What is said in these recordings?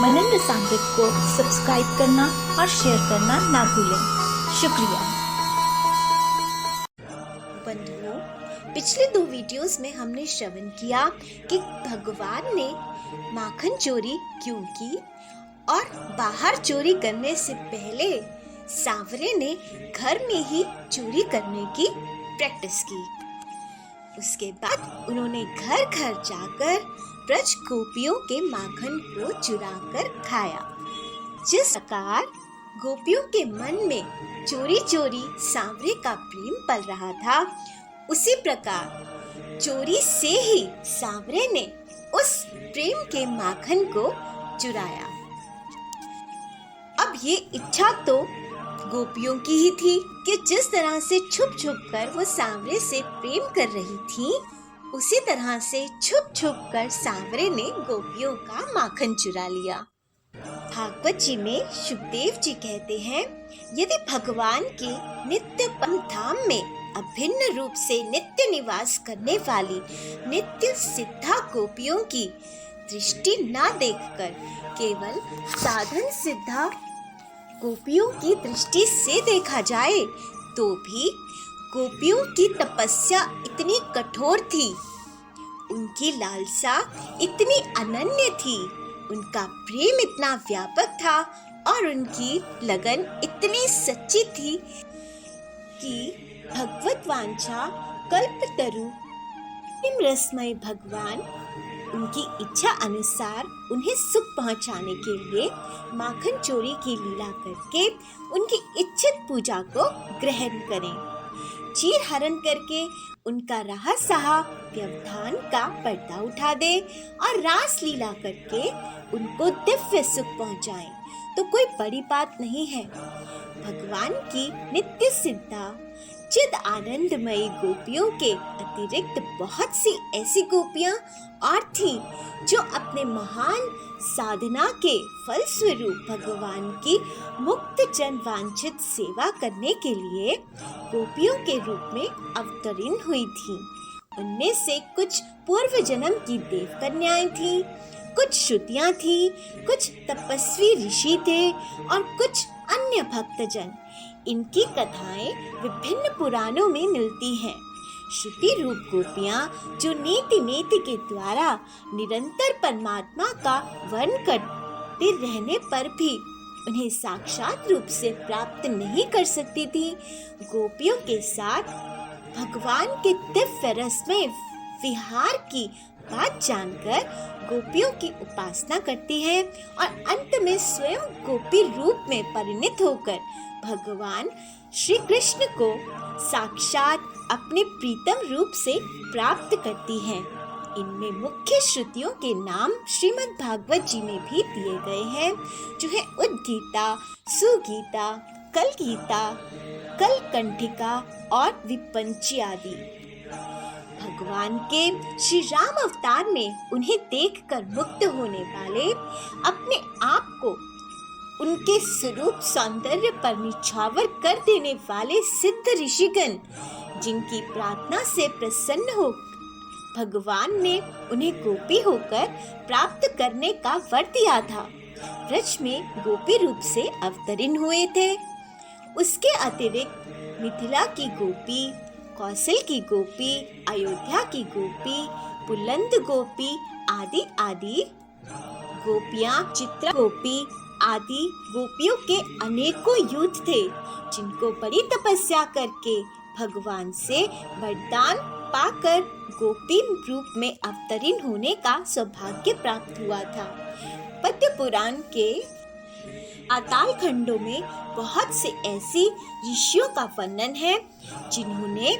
मनन रसामृत को सब्सक्राइब करना और शेयर करना ना भूलें। शुक्रिया। बंधुओं, पिछले 2 वीडियोस में हमने श्रवण किया कि भगवान ने माखन चोरी क्यों की और बाहर चोरी करने से पहले सांवरे ने घर में ही चोरी करने की प्रैक्टिस की। उसके बाद उन्होंने घर घर जाकर ब्रज गोपियों के माखन को चुराकर खाया। जिस प्रकार गोपियों के मन में चोरी चोरी सांवरे का प्रेम पल रहा था, उसी प्रकार चोरी से ही सांवरे ने उस प्रेम के माखन को चुराया। अब ये इच्छा तो गोपियों की ही थी कि जिस तरह से छुप छुप कर वो सांवरे से प्रेम कर रही थी, उसी तरह से छुप छुप कर सांवरे ने गोपियों का माखन चुरा लिया। भागवत जी में शुकदेव जी कहते हैं, यदि भगवान के नित्य धाम में अभिन्न रूप से नित्य निवास करने वाली नित्य सिद्धा गोपियों की दृष्टि न देखकर केवल साधन सिद्धा गोपियों की दृष्टि से देखा जाए, तो भी गोपियों की तपस्या इतनी कठोर थी, उनकी लालसा इतनी अनन्य थी, उनका प्रेम इतना व्यापक था और उनकी लगन इतनी सच्ची थी कि भगवत वांछा कल्पतरु रसमय भगवान उनकी इच्छा अनुसार उन्हें सुख पहुंचाने के लिए माखन चोरी की लीला करके उनकी इच्छित पूजा को ग्रहण करें, चीर हरण करके उनका रहा सहा व्यवधान का पर्दा उठा दे और रास लीला करके उनको दिव्य सुख पहुंचाएं, तो कोई बड़ी बात नहीं है। भगवान की नित्य सिद्धा चिद आनंदमयी गोपियों के अतिरिक्त बहुत सी ऐसी गोपियां और थीं जो अपने महान साधना के फल स्वरूप भगवान की मुक्त जन वांछित सेवा करने के लिए गोपियों के रूप में अवतरीन हुई थीं। उनमें से कुछ पूर्व जन्म की देव कन्याएं थीं, कुछ श्रुतियां थीं, कुछ तपस्वी ऋषि थे और कुछ अन्य भक्तजन। इनकी कथाएं विभिन्न पुराणों में मिलती हैं। श्रुति रूप गोपियां जो नीति नीति के द्वारा निरंतर परमात्मा का वर्ण करते रहने पर भी उन्हें साक्षात रूप से प्राप्त नहीं कर सकती थी, गोपियों के साथ भगवान के दिव्य रस में विहार की बात जानकर गोपियों की उपासना करती है और अंत में स्वयं गोपी रूप में परिणित होकर भगवान श्री कृष्ण को साक्षात अपने प्रीतम रूप से प्राप्त करती हैं। इनमें मुख्य श्रुतियों के नाम श्रीमद् भागवत जी में भी दिए गए हैं, जो है उद्गीता, सुगीता, कलगीता, कलकंठिका और विपंची आदि। भगवान के श्री राम अवतार में उन्हें देखकर मुक्त होने वाले, अपने आप को उनके स्वरूप सौंदर्य पर निछावर कर देने वाले सिद्ध ऋषिगण, जिनकी प्रार्थना से प्रसन्न हो भगवान ने उन्हें गोपी होकर प्राप्त करने का वर दिया था, ब्रज में गोपी रूप से अवतरीन हुए थे। उसके अतिरिक्त मिथिला की गोपी, कौशल की गोपी, अयोध्या की गोपी, पुलंद गोपी आदि आदि गोपियां, चित्रा गोपी आदि गोपियों के अनेकों यूथ थे, जिनको बड़ी तपस्या करके भगवान से वरदान पाकर गोपी रूप में अवतरीन होने का सौभाग्य प्राप्त हुआ था। पद्म पुराण के आताल खंडों में बहुत से ऐसी ऋषियों का वर्णन है, जिन्होंने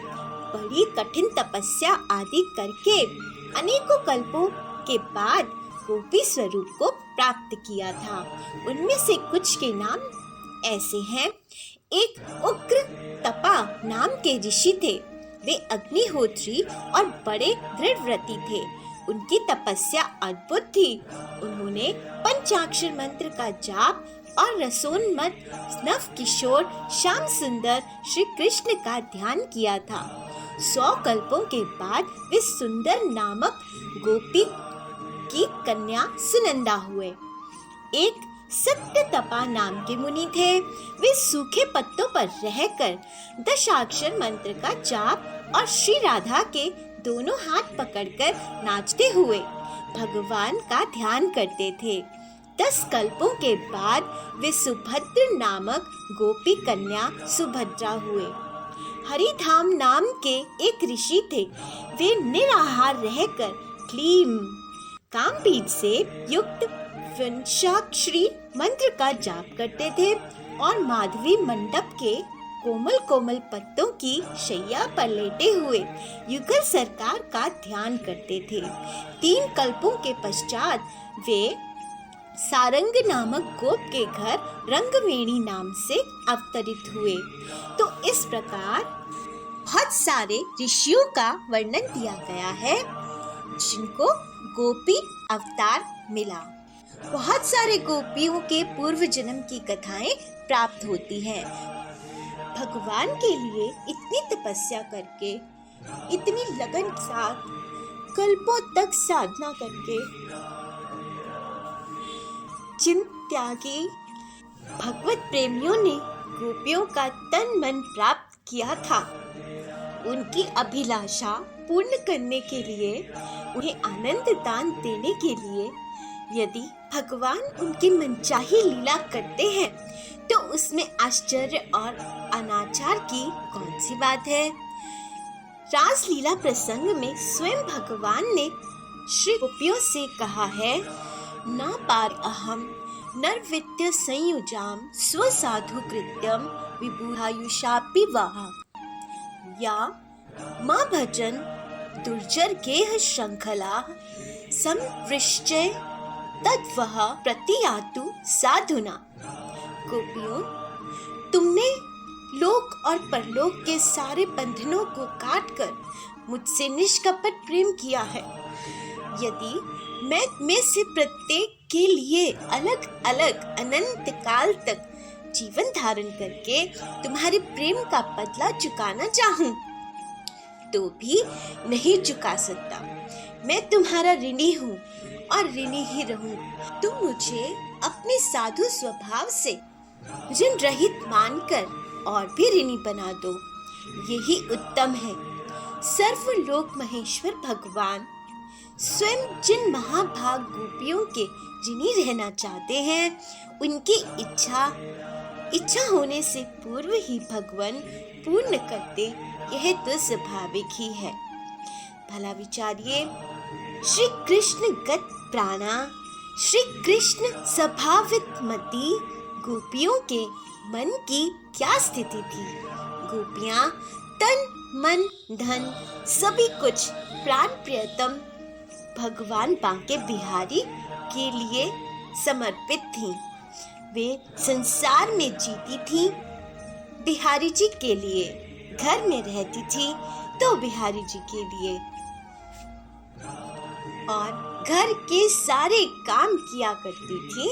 बड़ी कठिन तपस्या आदि करके अनेकों कल्पों के बाद गोपी स्वरूप को प्राप्त किया था। उनमें से कुछ के नाम ऐसे हैं। एक उग्र तपा नाम के ऋषि थे। वे अग्निहोत्री और बड़े दृढ़व्रती थे। उनकी तपस्या अद्भुत थी। उन्होंने पंचाक्षर मंत्र का जाप और रसोन्मत नव किशोर श्याम सुंदर श्री कृष्ण का ध्यान किया था। 100 कल्पों के बाद वे सुंदर नामक गोपी की कन्या सुनंदा हुए। एक सत्यतपा नाम के मुनि थे। वे सूखे पत्तों पर रहकर दशाक्षर मंत्र का जाप और श्री राधा के दोनों हाथ पकड़कर नाचते हुए भगवान का ध्यान करते थे। 10 कल्पों के बाद वे सुभद्र नामक गोपी कन्या सुभद्रा हुए। हरिधाम नाम के एक ऋषि थे। वे निराहार रहकर क्लीम कामबीज से युक्त पंचाक्षरी मंत्र का जाप करते थे और माधवी मंडप के कोमल कोमल पत्तों की शैया पर लेटे हुए युगल सरकार का ध्यान करते थे। 3 कल्पों के पश्चात वे सारंग नामक गोप के घर रंगवेणी नाम से अवतरित हुए। तो इस प्रकार बहुत सारे ऋषियों का वर्णन दिया गया है जिनको गोपी अवतार मिला। बहुत सारे गोपियों के पूर्व जन्म की कथाएं प्राप्त होती हैं। भगवान के लिए इतनी तपस्या करके, इतनी लगन के साथ कल्पों तक साधना करके जिन त्यागी भगवत प्रेमियों ने गोपियों का तन मन प्राप्त किया था, उनकी अभिलाषा पूर्ण करने के लिए, उन्हें आनंद दान देने के लिए यदि भगवान उनकी मनचाही लीला करते हैं तो उसमें आश्चर्य और अनाचार की कौन सी बात है। रास लीला प्रसंग में स्वयं भगवान ने श्री गोपियों से कहा है, ना पार अहम नरवित्य संयुजाम स्वसाधु कृत्यम विबुधायुषापि वाह, या माँ भजन दुर्जर गेह श्रृंखला संवृश्चय तद्वह प्रतियातु साधुना। गोपियों, तुमने लोक और परलोक के सारे बंधनों को काटकर मुझसे निष्कपट प्रेम किया है। यदि मैं में से प्रत्येक के लिए अलग अलग अनंत काल तक जीवन धारण करके तुम्हारे प्रेम का बदला चुकाना चाहूं, तो भी नहीं चुका सकता। मैं तुम्हारा ऋणी हूँ और ऋणी ही रहूं। तुम मुझे अपने साधु स्वभाव से ऋण रहित मानकर और भी ऋणी बना दो, यही उत्तम है। सर्वलोक महेश्वर भगवान स्वयं जिन महाभाग गोपियों के ऋणी रहना चाहते हैं, उनकी इच्छा होने से पूर्व ही भगवान पूर्ण करते, यह तो स्वाभाविक ही है। भला विचारिए, श्री कृष्ण गत प्राणा, श्री कृष्ण स्वभावित मति गोपियों के मन की क्या स्थिति थी। गोपियां तन मन धन सभी कुछ प्राण प्रियतम भगवान बांके बिहारी के लिए समर्पित थीं। वे संसार में जीती थीं बिहारी जी के लिए, घर में रहती थी तो बिहारी जी के लिए, और घर के सारे काम किया करती थी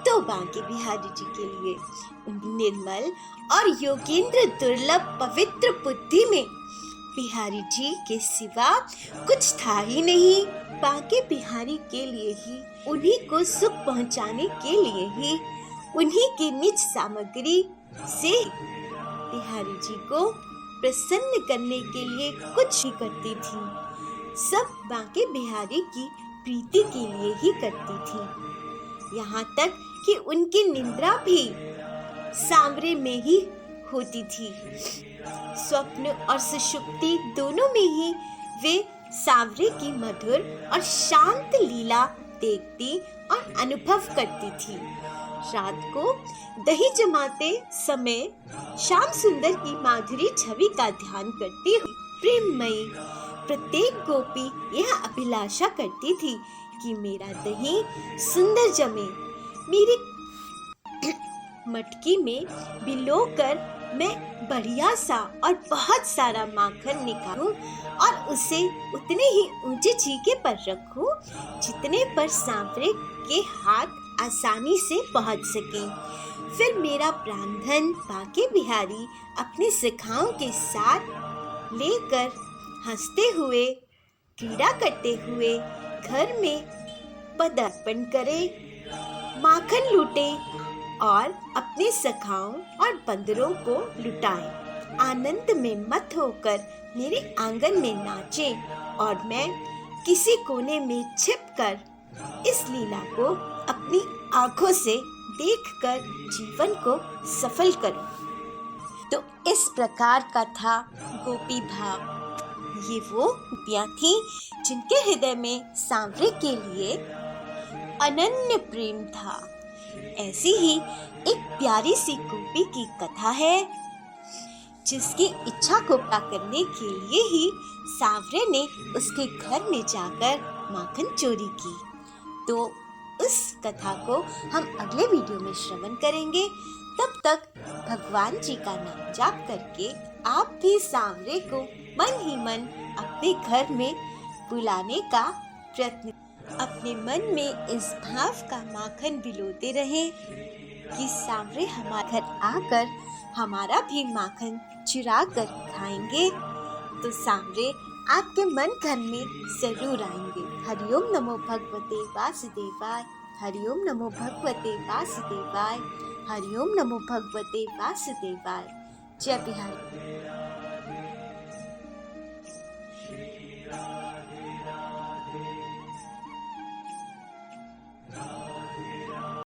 तो बांके बिहारी जी के लिए। निर्मल और योगेंद्र दुर्लभ पवित्र बुद्धि में बिहारी जी के सिवा कुछ था ही नहीं। बांके बिहारी के लिए ही, उन्हीं को सुख पहुंचाने के लिए ही, उन्हीं की निज सामग्री से बिहारी जी को प्रसन्न करने के लिए कुछ ही करती थी। सब बांके बिहारी की प्रीति के लिए ही करती थी। यहाँ तक कि उनकी निंद्रा भी सांवरे में ही होती थी। स्वप्न और सुषुप्ति दोनों में ही वे सांवरे की मधुर और शांत लीला देखती और अनुभव करती थी। रात को दही जमाते समय श्याम सुंदर की माधुरी छवि का ध्यान करती हुई प्रेममयी प्रत्येक गोपी यह अभिलाषा करती थी कि मेरा दही सुंदर जमे, मेरी मटकी में भिगोकर मैं बढ़िया सा और बहुत सारा माखन निकालूं और उसे उतने ही ऊंचे छीके पर रखूं जितने पर सांवरे के हाथ आसानी से पहुंच सके। फिर मेरा प्राणधन बांके बिहारी अपने सखाओं के साथ लेकर हंसते हुए, क्रीड़ा करते हुए घर में पदार्पण करे। माखन लूटे और अपने सखाओं और बंदरों को लुटाए। आनंद में मत होकर मेरे आंगन में नाचे और मैं किसी कोने में छिपकर इस लीला को अपनी आंखों से देखकर जीवन को सफल करूं। तो इस प्रकार का था गोपी भाव। ये वो गोपियां थीं जिनके हृदय में सांवरे के लिए अनन्य प्रेम था। ऐसी ही एक प्यारी सी गोपी की कथा है जिसकी इच्छा को पूरा करने के लिए ही सांवरे ने उसके घर में जाकर माखन चोरी की। तो उस कथा को हम अगले वीडियो में श्रवण करेंगे। तब तक भगवान जी का नाम जाप करके आप भी सांवरे को मन ही मन अपने घर में बुलाने का प्रयत्न, अपने मन में इस भाव का माखन भिगोते रहें कि सांवरे हमारे घर आकर हमारा भी माखन चुरा कर खाएंगे। तो सांवरे आपके मन घर में जरूर आएंगे। हरिओम नमो भगवते वासुदेवाय। हरिओम नमो भगवते वासुदेवाय। हरिओम नमो भगवते वासुदेवाय। जय बिहारी।